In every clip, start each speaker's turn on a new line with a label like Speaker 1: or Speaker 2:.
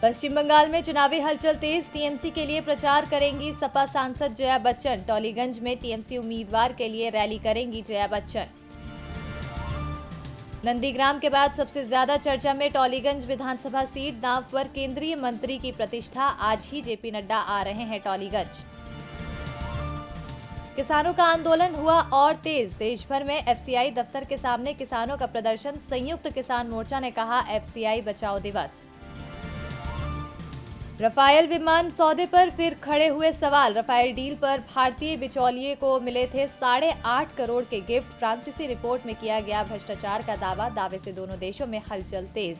Speaker 1: पश्चिम बंगाल में चुनावी हलचल तेज। टीएमसी के लिए प्रचार करेंगी सपा सांसद जया बच्चन। टॉलीगंज में टीएमसी उम्मीदवार के लिए रैली करेंगी जया बच्चन। नंदीग्राम के बाद सबसे ज्यादा चर्चा में टॉलीगंज विधानसभा सीट। दांव पर केंद्रीय मंत्री की प्रतिष्ठा। आज ही जेपी नड्डा आ रहे हैं टॉलीगंज। किसानों का आंदोलन हुआ और तेज। देश भर में एफसीआई दफ्तर के सामने किसानों का प्रदर्शन। संयुक्त किसान मोर्चा ने कहा एफसीआई बचाओ दिवस। राफेल विमान सौदे पर फिर खड़े हुए सवाल। राफेल डील पर भारतीय बिचौलिए को मिले थे 8.5 करोड़ के गिफ्ट। फ्रांसीसी रिपोर्ट में किया गया भ्रष्टाचार का दावे से दोनों देशों में हलचल तेज।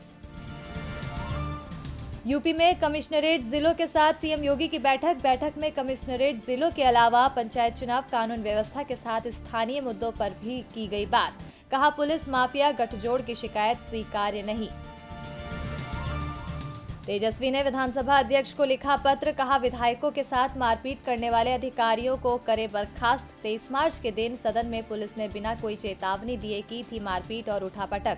Speaker 1: यूपी में कमिश्नरेट जिलों के साथ सीएम योगी की बैठक में कमिश्नरेट जिलों के अलावा पंचायत चुनाव, कानून व्यवस्था के साथ स्थानीय मुद्दों पर भी की गई बात। कहा पुलिस माफिया गठजोड़ की शिकायत स्वीकार्य नहीं। तेजस्वी ने विधानसभा अध्यक्ष को लिखा पत्र। कहा विधायकों के साथ मारपीट करने वाले अधिकारियों को करे बर्खास्त। 23 मार्च के दिन सदन में पुलिस ने बिना कोई चेतावनी दिए की थी मारपीट और उठापटक।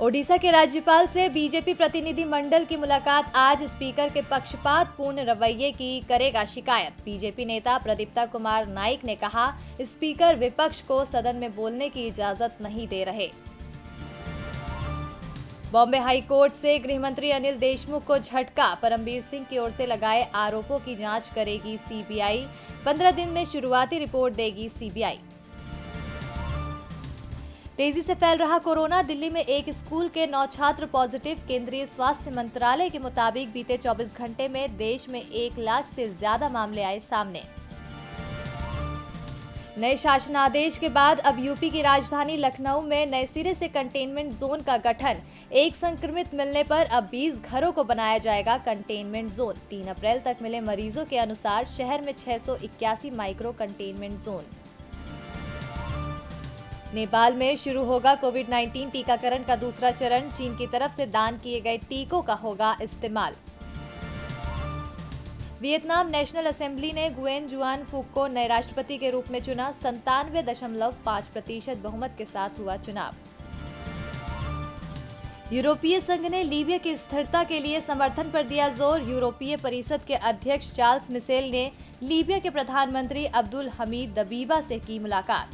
Speaker 1: ओडिशा के राज्यपाल से बीजेपी प्रतिनिधि मंडल की मुलाकात आज। स्पीकर के पक्षपातपूर्ण रवैये की करेगा शिकायत। बीजेपी नेता प्रदीप्ता कुमार नाइक ने कहा स्पीकर विपक्ष को सदन में बोलने की इजाजत नहीं दे रहे। बॉम्बे हाई कोर्ट से गृहमंत्री अनिल देशमुख को झटका। परमबीर सिंह की ओर से लगाए आरोपों की जांच करेगी सीबीआई। 15 दिन में शुरुआती रिपोर्ट देगी सीबीआई। तेजी से फैल रहा कोरोना। दिल्ली में एक स्कूल के 9 छात्र पॉजिटिव। केंद्रीय स्वास्थ्य मंत्रालय के मुताबिक बीते 24 घंटे में देश में 1 लाख से ज्यादा मामले आए सामने। नए शासनादेश के बाद अब यूपी की राजधानी लखनऊ में नए सिरे से कंटेनमेंट जोन का गठन। एक संक्रमित मिलने पर अब 20 घरों को बनाया जाएगा कंटेनमेंट जोन। 3 अप्रैल तक मिले मरीजों के अनुसार शहर में 681 माइक्रो कंटेनमेंट जोन। नेपाल में शुरू होगा कोविड-19 टीकाकरण का दूसरा चरण। चीन की तरफ से दान किए गए टीकों का होगा इस्तेमाल। वियतनाम नेशनल असेंबली ने गुएन जुआन फुक को नए राष्ट्रपति के रूप में चुना। 97.5% बहुमत के साथ हुआ चुनाव। यूरोपीय संघ ने लीबिया की स्थिरता के लिए समर्थन पर दिया जोर। यूरोपीय परिषद के अध्यक्ष चार्ल्स मिशेल ने लीबिया के प्रधानमंत्री अब्दुल हमीद दबीबा से की मुलाकात।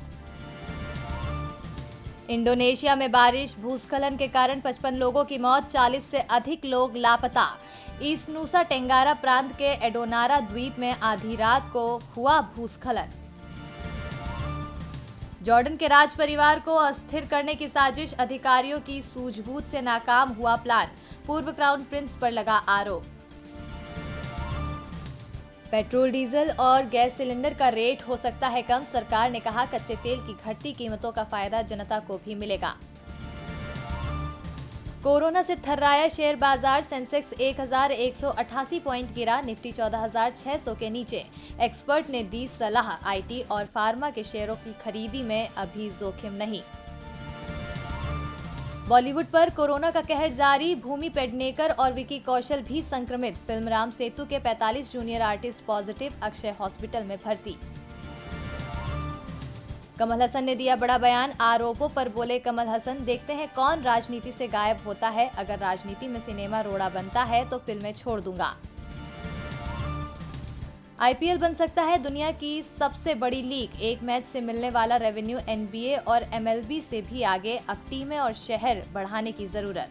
Speaker 1: इंडोनेशिया में बारिश, भूस्खलन के कारण 55 लोगों की मौत, 40 से अधिक लोग लापता। ईस्ट नुसा टेंगारा प्रांत के एडोनारा द्वीप में आधी रात को हुआ भूस्खलन। जॉर्डन के राज परिवार को अस्थिर करने की साजिश। अधिकारियों की सूझबूझ से नाकाम हुआ प्लान। पूर्व क्राउन प्रिंस पर लगा आरोप। पेट्रोल, डीजल और गैस सिलेंडर का रेट हो सकता है कम। सरकार ने कहा कच्चे तेल की घटती कीमतों का फायदा जनता को भी मिलेगा। कोरोना से थर्राया शेयर बाजार। सेंसेक्स 1188 पॉइंट गिरा। निफ्टी 14,600 के नीचे। एक्सपर्ट ने दी सलाह, आईटी और फार्मा के शेयरों की खरीदी में अभी जोखिम नहीं। बॉलीवुड पर कोरोना का कहर जारी। भूमि पेडनेकर और विकी कौशल भी संक्रमित। फिल्म राम सेतु के 45 junior artist positive. Akshay hospital में भर्ती। कमल हसन ने दिया बड़ा बयान। आरोपों पर बोले कमल हसन, देखते हैं कौन राजनीति से गायब होता है। अगर राजनीति में सिनेमा रोड़ा बनता है तो फिल्में छोड़ दूंगा। आईपीएल बन सकता है दुनिया की सबसे बड़ी लीग। एक मैच से मिलने वाला रेवेन्यू एनबीए और एमएलबी से भी आगे। अब टीमें और शहर बढ़ाने की जरूरत।